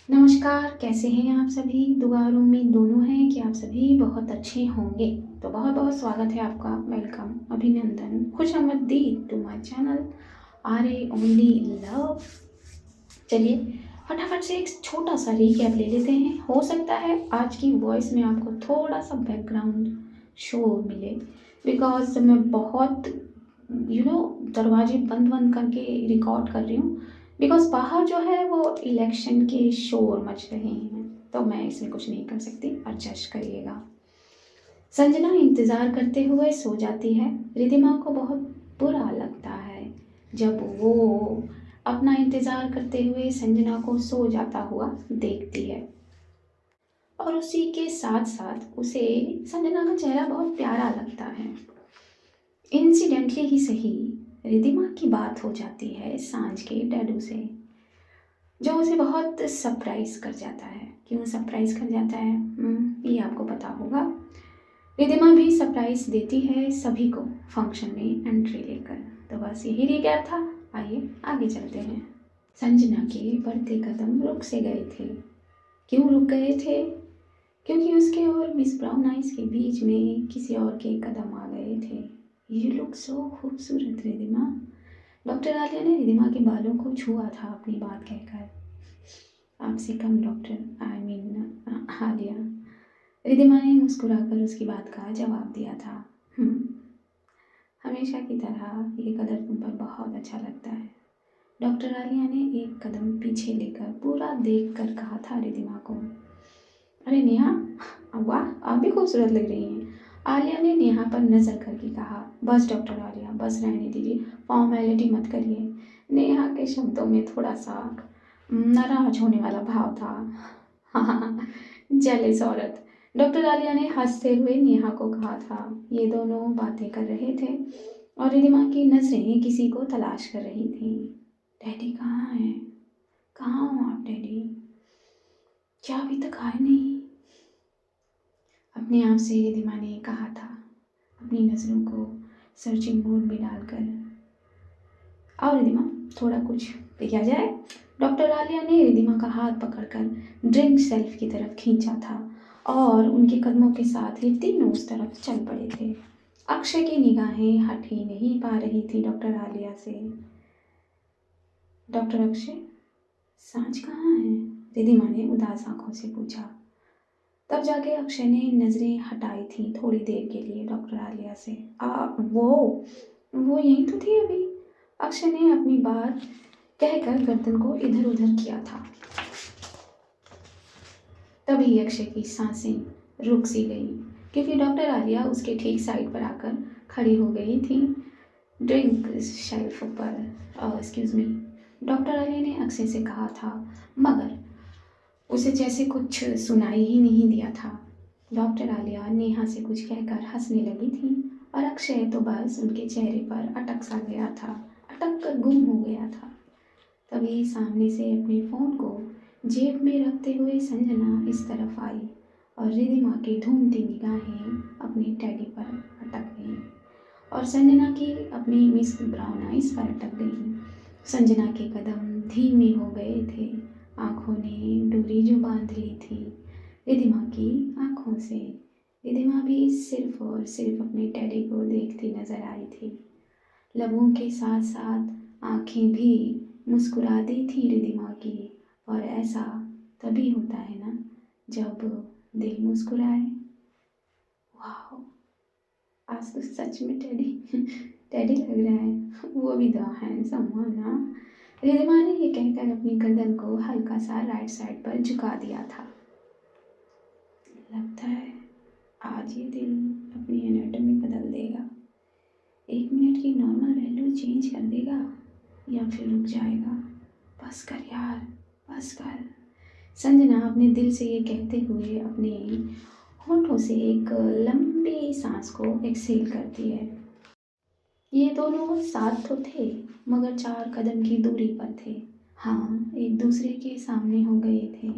नमस्कार, कैसे हैं आप सभी? दुआ और उम्मीद दोनों है कि आप सभी बहुत अच्छे होंगे। तो बहुत-बहुत स्वागत है आपका, वेलकम, अभिनंदन, खुशामदीद to my channel RA only love. चलिए फटाफट से एक छोटा-सा रिकैप ले लेते हैं। हो सकता है आज की वॉइस में आपको थोड़ा-सा बैकग्राउंड शोर मिले बिकॉज़ मैं बहुत दरवाजे बंद-बंद करके रिकॉर्ड कर रही हूँ बिकॉज़ बाहर जो है वो इलेक्शन के शोर मच रहे हैं, तो मैं इसमें कुछ नहीं कर सकती, एडजस्ट करिएगा। संजना इंतज़ार करते हुए सो जाती है। रिधिमा को बहुत बुरा लगता है जब वो अपना इंतज़ार करते हुए संजना को सो जाता हुआ देखती है और उसी के साथ-साथ उसे संजना का चेहरा बहुत प्यारा लगता है। इंसिडेंटली ही सही, रिधिमा की बात हो जाती है सांझ के डैडू से, जो उसे बहुत सरप्राइज़ कर जाता है। क्यों सरप्राइज़ कर जाता है? ये आपको पता होगा। रिधिमा भी सरप्राइज़ देती है सभी को फंक्शन में एंट्री लेकर। तो बस यही रिकैप था, आइए आगे चलते हैं। संजना के बढ़ते कदम रुक से गए थे। क्यों रुक गए थे? क्योंकि उसके और मिस ब्राउन आइज़ के बीच में किसी और के कदम आ गए थे। "यू लुक सो खूबसूरत रिधिमा।" डॉक्टर आलिया ने रिधिमा के बालों को छुआ था अपनी बात कहकर। "आपसे कम doctor, I mean Aliya." Ridhima ने मुस्कुराकर उसकी बात का जवाब दिया था। हमेशा की तरह ये कलर तुम पर बहुत अच्छा लगता है।" डॉक्टर आलिया ने एक कदम पीछे लेकर पूरा देख कर कहा था रिधिमा को। "अरे नेहा, वाह, आप भी खूबसूरत लग रही हैं।" आलिया ने नेहा पर नज़र करके कहा। "बस डॉक्टर आलिया, बस रहने दीजिए, फॉर्मेलिटी मत करिए।" नेहा के शब्दों में थोड़ा सा नाराज होने वाला भाव था। हाँ, जेलस औरत, डॉक्टर आलिया ने हंसते हुए नेहा को कहा था। ये दोनों बातें कर रहे थे और रिधिमा की नज़रें किसी को तलाश कर रही थीं। "डैडी कहाँ हैं? कहाँ हो आप डैडी? क्या अभी तक आए नहीं?" अपने आप से रिधिमा ने कहा था, अपनी नज़रों को सर्चिंग मोड में डालकर। "आओ रिधिमा, थोड़ा कुछ पिया जाए?" डॉक्टर आलिया ने रिधिमा का हाथ पकड़कर ड्रिंक शेल्फ की तरफ खींचा था और उनके कदमों के साथ ही तीनों उस तरफ चल पड़े थे। अक्षय की निगाहें हट ही नहीं पा रही थी डॉक्टर आलिया से। "डॉक्टर अक्षय, सांझ कहाँ है?" रिधिमा ने उदास आंखों से पूछा। तब जाके अक्षय ने नज़रें हटाई थी थोड़ी देर के लिए डॉक्टर आलिया से। वो यहीं तो थी अभी।" अक्षय ने अपनी बात कहकर गर्दन को इधर उधर किया था। तभी अक्षय की सांसें रुक सी गई क्योंकि डॉक्टर आलिया उसके ठीक साइड पर आकर खड़ी हो गई थी ड्रिंक शेल्फ पर। एक्सक्यूज़ मी, डॉक्टर आलिया ने अक्षय से कहा था, मगर उसे जैसे कुछ सुनाई ही नहीं दिया था। डॉक्टर आलिया नेहा से कुछ कहकर हंसने लगी थी और अक्षय तो बस उनके चेहरे पर अटक सा गया था, अटक कर गुम हो गया था। तभी सामने से अपने फ़ोन को जेब में रखते हुए संजना इस तरफ आई और रिधिमा की ढूंढती निगाहें अपनी टेडी पर अटक गईं और संजना की अपनी मिस ब्राउन आइज़ पर अटक गईं। संजना के कदम धीमे हो गए थे, आँखों ने डोरी जो बांध ली थी रिधिमा की आँखों से। रिधिमा भी सिर्फ और सिर्फ अपने टेडी को देखती नजर आई थी। लबों के साथ साथ आँखें भी मुस्कुरा दी थी रिधिमा की, और ऐसा तभी होता है ना जब दिल मुस्कुराए। वाह, आज तो सच में टेडी टेडी लग रहा है, वो भी द हैंडसम वन ना। रिधिमा ने ये कहकर अपनी गर्दन को हल्का सा राइट साइड पर झुका दिया था। लगता है आज ये दिल अपनी एनाटॉमी बदल देगा, 1 मिनट की नॉर्मल वैल्यू चेंज कर देगा या फिर रुक जाएगा। बस कर यार, बस कर। संजना अपने दिल से ये कहते हुए अपने होठों से एक लंबी सांस को एक्सहेल करती है। ये दोनों साथ तो थे मगर 4 कदम की दूरी पर थे। हाँ, एक दूसरे के सामने हो गए थे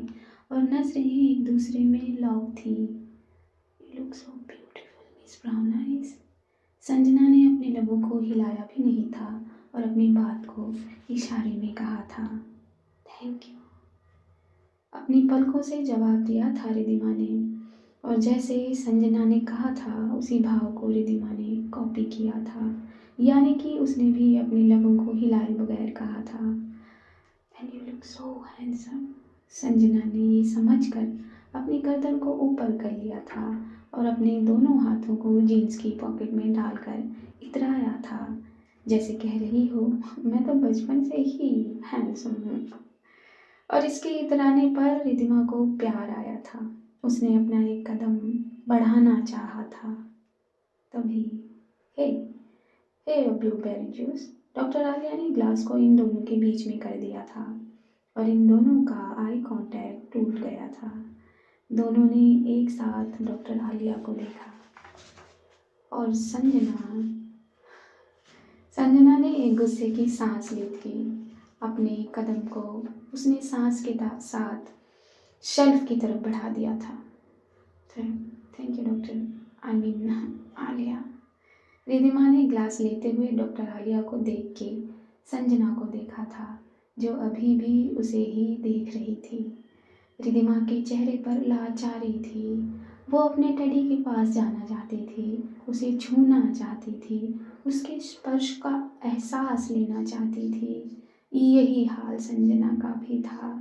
और नजरें एक दूसरे में लॉक थी। "You look so beautiful miss brown eyes." Sanjana ने अपने लबों को हिलाया भी नहीं था और अपनी बात को इशारे में कहा था। "Thank you." अपनी पलकों से जवाब दिया था रिधिमा ने। और जैसे संजना ने कहा था उसी भाव को रिधिमा ने कॉपी किया था, यानी कि उसने भी अपने लबों को हिलाए बगैर कहा था, and you look so handsome. Sanjana ने ये समझकर अपनी गर्दन को ऊपर कर लिया था और अपने दोनों हाथों को जीन्स की पॉकेट में डालकर इतराया था, जैसे कह रही हो मैं तो बचपन से ही हैंडसम हूँ। और इसके इतराने पर रिधिमा को प्यार आया था। उसने अपना एक कदम बढ़ाना चाहा था। तभी हे हे ब्लूबेरी जूस, डॉक्टर आलिया ने ग्लास को इन दोनों के बीच में कर दिया था और इन दोनों का आई कांटेक्ट टूट गया था। दोनों ने एक साथ डॉक्टर आलिया को देखा और संजना ने एक गुस्से की सांस ली थी। अपने कदम को उसने सांस के साथ शेल्फ की तरफ बढ़ा दिया था। Thank you doctor, I mean Aliya. Ridhima ने ग्लास लेते हुए डॉक्टर आलिया को देख के संजना को देखा था, जो अभी भी उसे ही देख रही थी। रिधिमा के चेहरे पर लाचारी थी। वो अपने टेडी के पास जाना चाहती थी, उसे छूना चाहती थी, उसके स्पर्श का एहसास लेना चाहती थी। यही हाल संजना का भी था।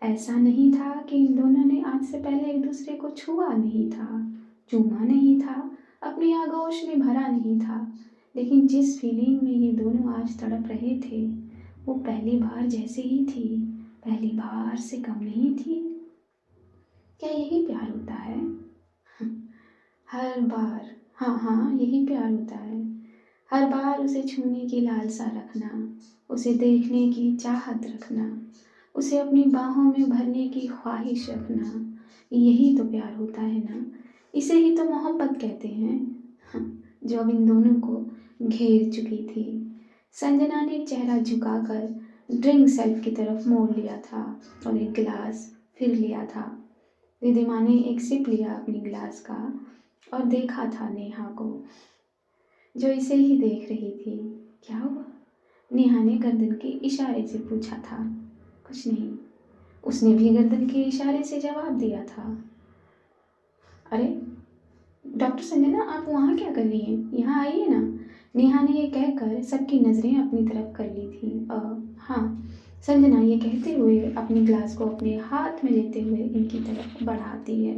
ऐसा नहीं था कि इन दोनों ने आज से पहले एक दूसरे को छुआ नहीं था, चूमा नहीं था, अपनी आगोश में भरा नहीं था, लेकिन जिस फीलिंग में ये दोनों आज तड़प रहे थे वो पहली बार जैसे ही थी, पहली बार से कम नहीं थी। क्या यही प्यार होता है? हर बार, हाँ यही प्यार होता है। हर बार उसे छूने की लालसा रखना, उसे देखने की चाहत रखना, उसे अपनी बाहों में भरने की ख्वाहिश रखना, यही तो प्यार होता है ना। इसे ही तो मोहब्बत कहते हैं, जो अब इन दोनों को घेर चुकी थी। संजना ने चेहरा झुकाकर ड्रिंक सेल्फ की तरफ मोड़ लिया था और एक गिलास फिर लिया था। रिधिमा ने एक सिप लिया अपनी गिलास का और देखा था नेहा को, जो इसे ही देख रही थी। क्या हुआ? नेहा ने गर्दन के इशारे से पूछा था। कुछ नहीं, उसने भी गर्दन के इशारे से जवाब दिया था। अरे डॉक्टर संजना, आप वहाँ क्या कर रही हैं? यहाँ आइए ना। नेहा ने ये कहकर सबकी नज़रें अपनी तरफ कर ली थी। हाँ, संजना ये कहते हुए अपनी ग्लास को अपने हाथ में लेते हुए इनकी तरफ बढ़ाती है।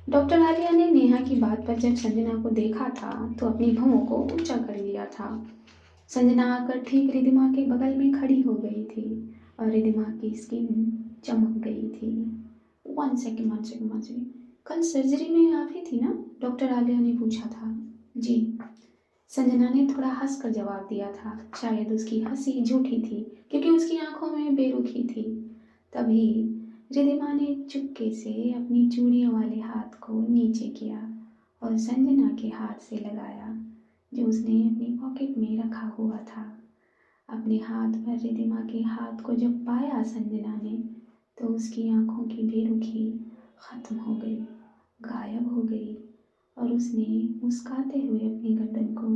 डॉक्टर आलिया ने नेहा की बात पर जब संजना को देखा था तो अपनी भौं को ऊंचा कर लिया था। संजना आकर ठीक रिधिमा के बगल में खड़ी हो गई थी और रिधिमा की स्किन चमक गई थी। वन सेकेंड, कल सर्जरी में आप ही थी ना? डॉक्टर आलिया ने पूछा था। जी, संजना ने थोड़ा हंसकर जवाब दिया था। शायद उसकी हंसी झूठी थी क्योंकि उसकी आंखों में बेरुखी थी। तभी रिधिमा ने चुपके से अपनी चूड़ियों वाले हाथ को नीचे किया और संजना के हाथ से लगाया, जो उसने अपनी पॉकेट में रखा हुआ था। अपने हाथ पर रिधिमा के हाथ को जब पाया संजना ने तो उसकी आंखों की बेरुखी खत्म हो गई, गायब हो गई और उसने मुस्कुराते हुए अपनी गर्दन को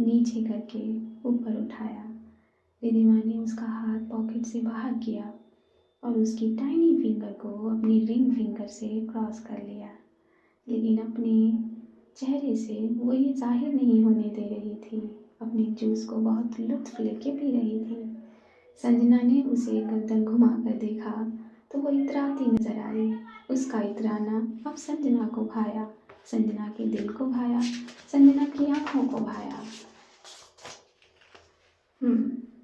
नीचे करके ऊपर उठाया। रिधिमा ने उसका हाथ पॉकेट से बाहर किया और उसकी टाइनी फिंगर को अपनी रिंग फिंगर से क्रॉस कर लिया, लेकिन अपने चेहरे से वो ये जाहिर नहीं होने दे रही थी। अपने जूस को बहुत लुत्फ लेके पी रही थी। संजना ने उसे गर्दन घुमाकर देखा तो वो इतराती नजर आई। उसका इतराना अब संजना को भाया, संजना के दिल को भाया, संजना की आंखों को भाया।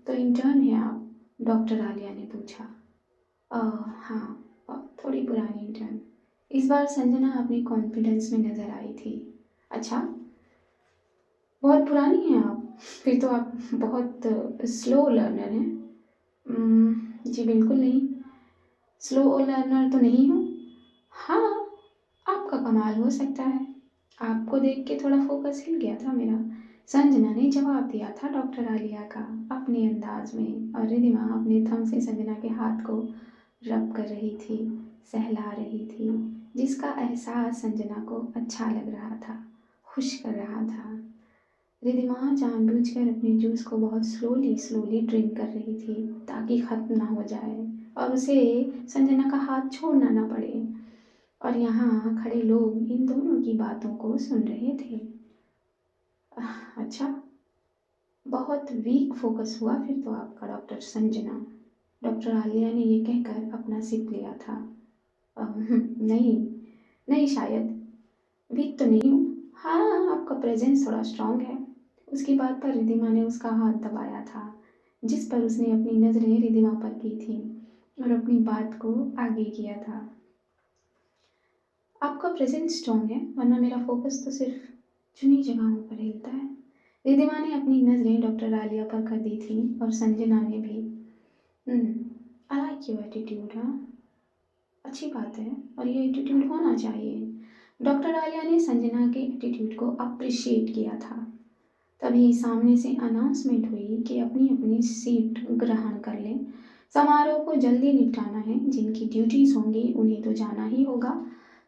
तो इंटर्न है आप? डॉक्टर आलिया ने पूछा। हाँ, थोड़ी पुरानी इंटर्न। इस बार संजना अपनी कॉन्फिडेंस में नज़र आई थी। अच्छा, बहुत पुरानी हैं आप? फिर तो आप बहुत स्लो लर्नर हैं। जी बिल्कुल नहीं, स्लो लर्नर तो नहीं हूँ। हाँ, आपका कमाल हो सकता है। आपको देख के थोड़ा फोकस हिल गया था मेरा। संजना ने जवाब दिया था डॉक्टर आलिया का अपने अंदाज में, और रिधिमा अपने थंब से संजना के हाथ को रब कर रही थी, सहला रही थी, जिसका एहसास संजना को अच्छा लग रहा था, खुश कर रहा था। रिधिमा जानबूझकर अपने जूस को बहुत स्लोली ड्रिंक कर रही थी ताकि ख़त्म ना हो जाए और उसे संजना का हाथ छोड़ना ना पड़े। और यहाँ खड़े लोग इन दोनों की बातों को सुन रहे थे। अच्छा, बहुत वीक फोकस हुआ फिर तो आपका डॉक्टर संजना। डॉक्टर आलिया ने ये कहकर अपना सिप लिया था। नहीं, नहीं, शायद वीक तो नहीं हूँ। हाँ, आपका प्रेजेंस थोड़ा स्ट्रांग है। उसकी बात पर रिधिमा ने उसका हाथ दबाया था, जिस पर उसने अपनी नज़रें रिधिमा पर की थी और अपनी बात को आगे किया था। आपका प्रेजेंस स्ट्रांग है, वरना मेरा फोकस तो सिर्फ चुनी जगहों पर हिलता है। रिधिमा ने अपनी नज़रें डॉक्टर आलिया पर कर दी थी और संजना ने भी। I like your attitude. हाँ, अच्छी बात है और ये एटीट्यूड होना चाहिए। डॉक्टर आलिया ने संजना के एटीट्यूड को अप्रिशिएट किया था। तभी सामने से अनाउंसमेंट हुई कि अपनी अपनी सीट ग्रहण कर लें। समारोह को जल्दी निपटाना है, जिनकी ड्यूटीज़ होंगी उन्हें तो जाना ही होगा।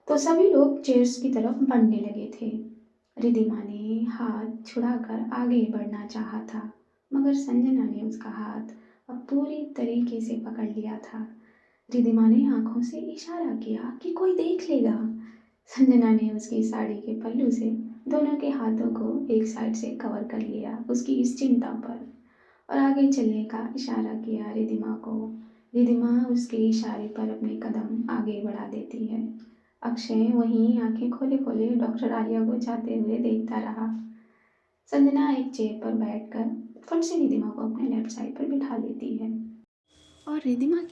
तो सभी लोग चेयर्स की तरफ बढ़ने लगे थे। रिधिमा ने हाथ छुड़ाकर आगे बढ़ना चाहा था, मगर संजना ने उसका हाथ अब पूरी तरीके से पकड़ लिया था। रिधिमा ने आंखों से इशारा किया कि कोई देख लेगा। संजना ने उसकी साड़ी के पल्लू से दोनों के हाथों को एक साइड से कवर कर लिया उसकी इस चिंता पर, और आगे चलने का इशारा किया रिधिमा को। रिधिमा उसके इशारे पर अपने कदम आगे बढ़ा देती है। अक्षय वहीं आंखें खोले खोले डॉक्टर आलिया को जाते हुए देखता रहा। संजना एक चेयर पर बैठकर फट से रिधिमा को अपने लेफ्ट साइड पर बिठा लेती है और रिधिमा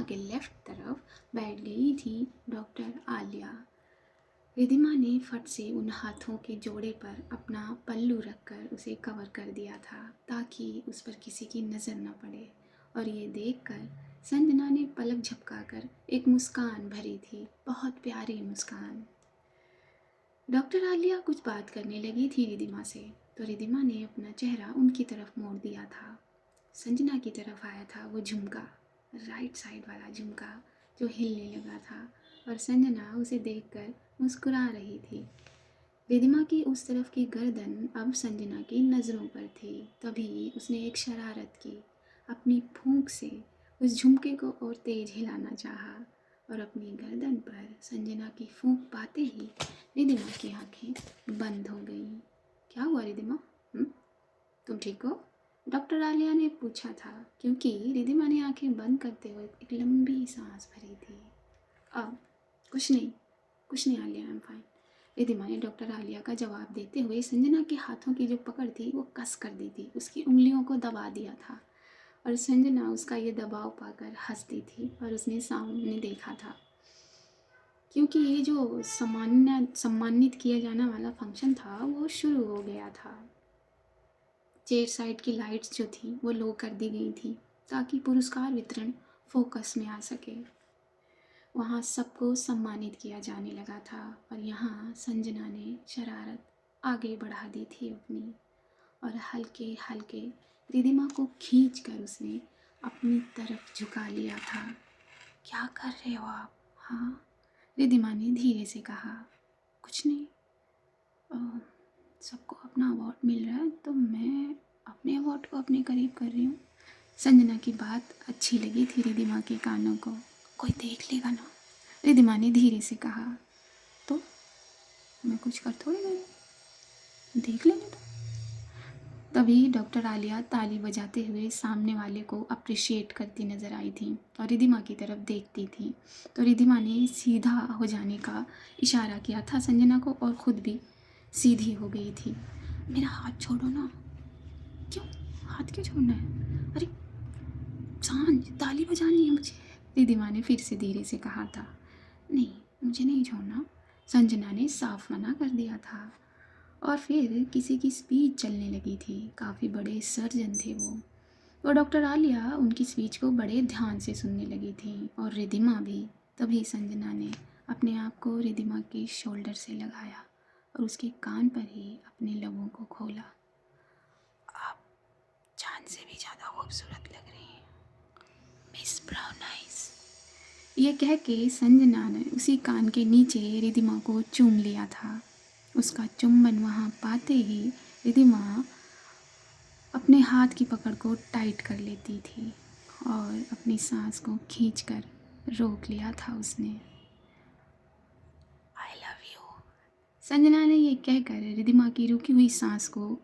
के लेफ्ट तरफ बैठ गई थी डॉक्टर आलिया। रिधिमा ने फट से उन हाथों के जोड़े पर अपना पल्लू रखकर उसे कवर कर दिया था, ताकि उस पर किसी की नज़र न पड़े। और ये देखकर संजना ने पलक झपकाकर एक मुस्कान भरी थी, बहुत प्यारी मुस्कान। डॉक्टर आलिया कुछ बात करने लगी थी रिधिमा से, तो रिधिमा ने अपना चेहरा उनकी तरफ मोड़ दिया था। संजना की तरफ आया था वो झुमका, राइट साइड वाला झुमका जो हिलने लगा था, और संजना उसे देखकर मुस्कुरा रही थी। रिधिमा की उस तरफ की गर्दन अब संजना की नज़रों पर थी। तभी उसने एक शरारत की, अपनी फूंक से उस झुमके को और तेज हिलाना चाहा, और अपनी गर्दन पर संजना की फूंक पाते ही रिधिमा की आंखें बंद हो गईं। क्या हुआ रिधिमा? तुम ठीक हो? डॉक्टर आलिया ने पूछा था, क्योंकि रिधिमा ने आंखें बंद करते हुए एक लंबी सांस भरी थी। अब कुछ नहीं Alia, I am fine. Ridhima ने डॉक्टर आलिया का जवाब देते हुए संजना के हाथों की जो पकड़ थी वो कस कर दी थी, उसकी उंगलियों को दबा दिया था, और संजना उसका ये दबाव पाकर हंसती थी और उसने सामने देखा था, क्योंकि ये जो सम्मानित किया जाने वाला फंक्शन था वो शुरू हो गया था। चेयर साइड की लाइट्स जो थी वो लो कर दी गई थी, ताकि पुरस्कार वितरण फोकस में आ सके। वहाँ सबको सम्मानित किया जाने लगा था, और यहाँ संजना ने शरारत आगे बढ़ा दी थी अपनी, और हल्के हल्के रिधिमा को खींच कर उसने अपनी तरफ झुका लिया था। क्या कर रहे हो आप? हाँ, रिधिमा ने धीरे से कहा। कुछ नहीं, सबको अपना अवार्ड मिल रहा है तो मैं अपने अवार्ड को अपने करीब कर रही हूँ। संजना की बात अच्छी लगी थी रिधिमा के कानों को। कोई देख लेगा ना, रिधिमा ने धीरे से कहा। तो मैं कुछ कर थोड़ी गई, देख लेने दो। तभी डॉक्टर आलिया ताली बजाते हुए सामने वाले को अप्रिशिएट करती नज़र आई थी और रिधिमा की तरफ देखती थी। तो रिधिमा ने सीधा हो जाने का इशारा किया था संजना को, और ख़ुद भी सीधी हो गई थी। मेरा हाथ छोड़ो ना। क्यों? हाथ क्यों छोड़ना है? अरे सांझ, ताली बजानी है मुझे, रिधिमा ने फिर से धीरे से कहा था। नहीं, मुझे नहीं छोड़ना, संजना ने साफ मना कर दिया था। और फिर किसी की स्पीच चलने लगी थी। काफ़ी बड़े सर्जन थे वो डॉक्टर आलिया उनकी स्पीच को बड़े ध्यान से सुनने लगी थी, और रिधिमा भी। तभी संजना ने अपने आप को रिधिमा के शोल्डर से लगाया और उसके कान पर ही अपने लबों को खोला। आप चांद से भी ज़्यादा खूबसूरत लग रही हैं, मिस ब्राउन आइज। ये कह के संजना ने उसी कान के नीचे रिधिमा को चूम लिया था। उसका चुंबन वहाँ पाते ही रिधिमा अपने हाथ की पकड़ को टाइट कर लेती थी और अपनी सांस को खींचकर रोक लिया था उसने। I love you. संजना ने ये कहकर रिद्धिमा की रुकी हुई सांस को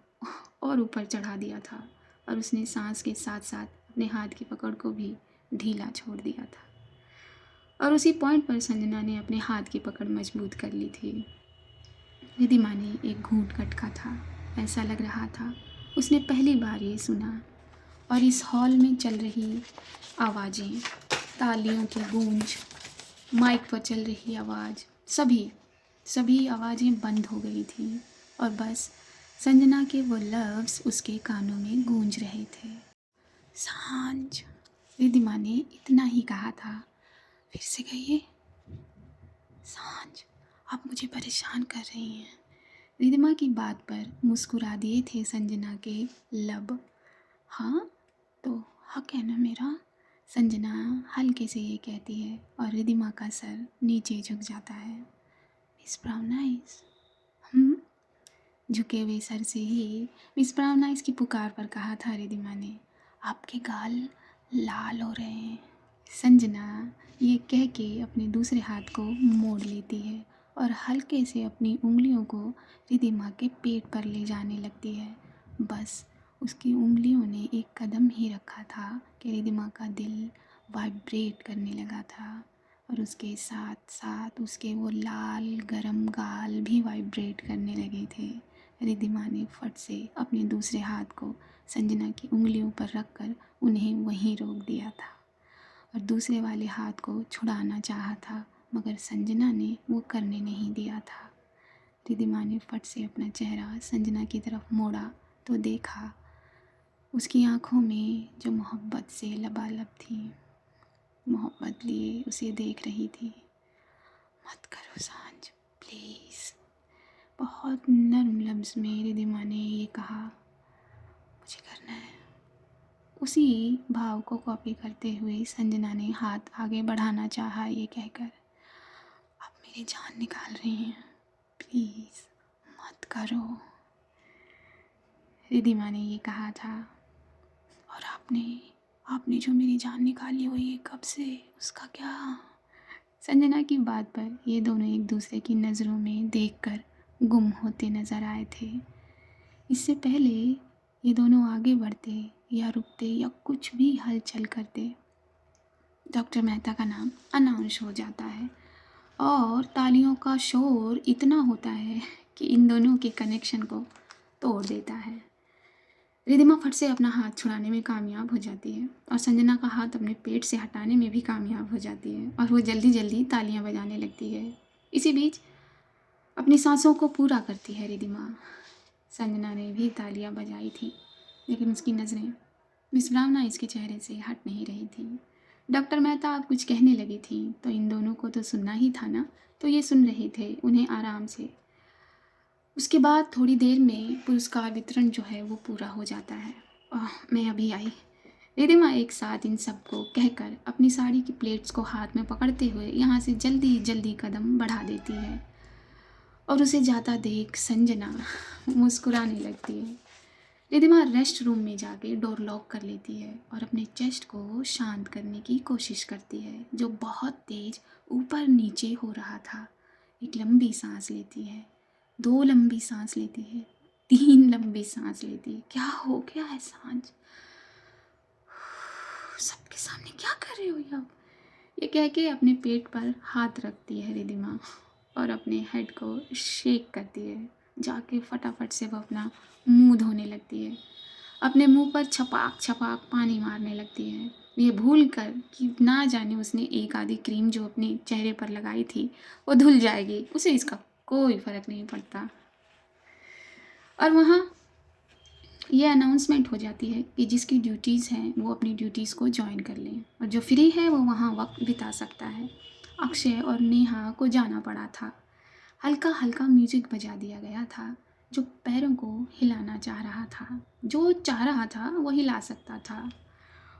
और ऊपर चढ़ा दिया था और उसने सांस के साथ साथ अपने हाथ की पकड़ को भी ढीला छोड़ दिया था और उसी पॉइंट पर संजना ने अपने हाथ की पकड़ मजबूत कर ली थी। रिद्धिमा ने एक घूंट कटका था। ऐसा लग रहा था उसने पहली बार ये सुना। और इस हॉल में चल रही आवाज़ें, तालियों की गूंज, माइक पर चल रही आवाज़, सभी आवाज़ें बंद हो गई थी और बस संजना के वो लफ्ज़ उसके कानों में गूंज रहे थे। सांझ। रिद्धिमा ने इतना ही कहा था। फिर से कहिए। सांझ, आप मुझे परेशान कर रही हैं। रिद्धिमा की बात पर मुस्कुरा दिए थे संजना के लब। हाँ तो हक है ना मेरा। संजना हल्के से ये कहती है और रिद्धिमा का सर नीचे झुक जाता है। Miss brown eyes. झुके हुए सर से ही मिस ब्राउन आइज की पुकार पर कहा था रिद्धिमा ने, आपके गाल लाल हो रहे हैं। संजना ये कह के अपने दूसरे हाथ को मोड़ लेती है और हल्के से अपनी उंगलियों को रिद्धिमा के पेट पर ले जाने लगती है। बस उसकी उंगलियों ने एक कदम ही रखा था कि रिद्धिमा का दिल वाइब्रेट करने लगा था और उसके साथ साथ उसके वो लाल गरम गाल भी वाइब्रेट करने लगे थे। रिद्धिमा ने फट से अपने दूसरे हाथ को संजना की उंगलियों पर रखकर उन्हें वहीं रोक दिया था और दूसरे वाले हाथ को छुड़ाना चाहा था, मगर संजना ने वो करने नहीं दिया था। रिद्धिमा ने फट से अपना चेहरा संजना की तरफ मोड़ा तो देखा उसकी आंखों में जो मोहब्बत से लबालब थी, मोहब्बत लिए उसे देख रही थी। मत करो सांझ प्लीज़। बहुत नर्म लफ्ज़ में रिद्धिमा ने ये कहा। मुझे करना है। उसी भाव को कॉपी करते हुए संजना ने हाथ आगे बढ़ाना चाहा ये कहकर, आप मेरी जान निकाल रही हैं, प्लीज़ मत करो। रिद्धिमा ने ये कहा था। और आपने जो मेरी जान निकाली हो ये कब से, उसका क्या? संजना की बात पर ये दोनों एक दूसरे की नज़रों में देखकर गुम होते नज़र आए थे। इससे पहले ये दोनों आगे बढ़ते या रुकते या कुछ भी हलचल करते, डॉक्टर मेहता का नाम अनाउंस हो जाता है और तालियों का शोर इतना होता है कि इन दोनों के कनेक्शन को तोड़ देता है। रिद्धिमा फट से अपना हाथ छुड़ाने में कामयाब हो जाती है और संजना का हाथ अपने पेट से हटाने में भी कामयाब हो जाती है और वो जल्दी जल्दी तालियां बजाने लगती है। इसी बीच अपनी सांसों को पूरा करती है रिद्धिमा। संजना ने भी तालियां बजाई थी लेकिन उसकी नज़रें मिस ब्राउन आइज के चेहरे से हट नहीं रही थी। डॉक्टर मेहता आप कुछ कहने लगी थी तो इन दोनों को तो सुनना ही था ना, तो ये सुन रहे थे उन्हें आराम से। उसके बाद थोड़ी देर में पुरस्कार वितरण जो है वो पूरा हो जाता है। मैं अभी आई। रिद्धिमा एक साथ इन सबको कहकर अपनी साड़ी की प्लेट्स को हाथ में पकड़ते हुए यहाँ से जल्दी जल्दी कदम बढ़ा देती है और उसे जाता देख संजना मुस्कुराने लगती है। रिद्धिमा रेस्ट रूम में जाके डोर लॉक कर लेती है और अपने चेस्ट को शांत करने की कोशिश करती है जो बहुत तेज ऊपर नीचे हो रहा था। एक लंबी सांस लेती है, 2 लंबी सांस लेती है, 3 लंबी सांस लेती है। क्या हो गया है सांझ? सबके सामने क्या कर रही हो आप? ये कह के अपने पेट पर हाथ रखती है रिद्धिमा और अपने हेड को शेक करती है। जाके फटाफट से वो अपना मुंह धोने लगती है। अपने मुंह पर छपाक छपाक पानी मारने लगती है, ये भूल कर कि ना जाने उसने एक आधी क्रीम जो अपने चेहरे पर लगाई थी वो धुल जाएगी, उसे इसका कोई फ़र्क नहीं पड़ता। और वहाँ ये अनाउंसमेंट हो जाती है कि जिसकी ड्यूटीज़ हैं वो अपनी ड्यूटीज़ को ज्वाइन कर लें और जो फ्री है वो वहाँ वक्त बिता सकता है। अक्षय और नेहा को जाना पड़ा था। हल्का हल्का म्यूज़िक बजा दिया गया था जो पैरों को हिलाना चाह रहा था, जो चाह रहा था वो हिला सकता था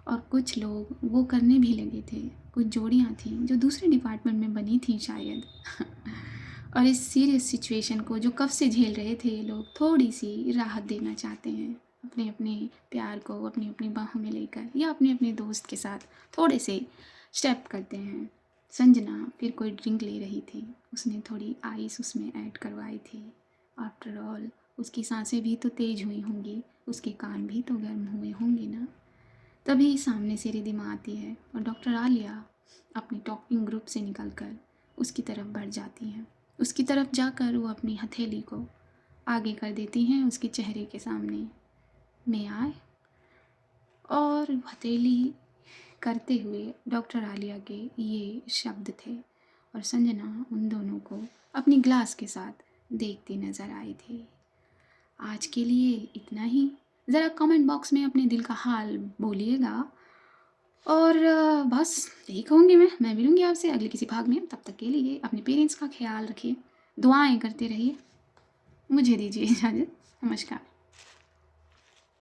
और कुछ लोग वो करने भी लगे थे। कुछ जोड़ियाँ थीं जो दूसरे डिपार्टमेंट में बनी थी शायद और इस सीरियस सिचुएशन को जो कब से झेल रहे थे ये लोग थोड़ी सी राहत देना चाहते हैं। अपने अपने प्यार को अपनी अपनी बाहों में लेकर या अपने अपने दोस्त के साथ थोड़े से स्टेप करते हैं। संजना फिर कोई ड्रिंक ले रही थी, उसने थोड़ी आइस उसमें ऐड करवाई थी। आफ्टर ऑल उसकी सांसें भी तो तेज़ हुई होंगी, उसके कान भी तो गर्म हुए होंगे ना। तभी सामने से रिधिमा आती है और डॉक्टर आलिया अपनी टॉकिंग ग्रुप से निकलकर उसकी तरफ बढ़ जाती हैं। उसकी तरफ जाकर वो अपनी हथेली को आगे कर देती हैं उसके चेहरे के सामने। मैं आए और हथेली करते हुए डॉक्टर आलिया के ये शब्द थे और संजना उन दोनों को अपनी ग्लास के साथ देखती नज़र आई थी। आज के लिए इतना ही। ज़रा कमेंट बॉक्स में अपने दिल का हाल बोलिएगा और बस यही कहूँगी मैं मिलूँगी आपसे अगले किसी भाग में। तब तक के लिए अपने पेरेंट्स का ख्याल रखिए, दुआएं करते रहिए। मुझे दीजिए इजाज़त। नमस्कार।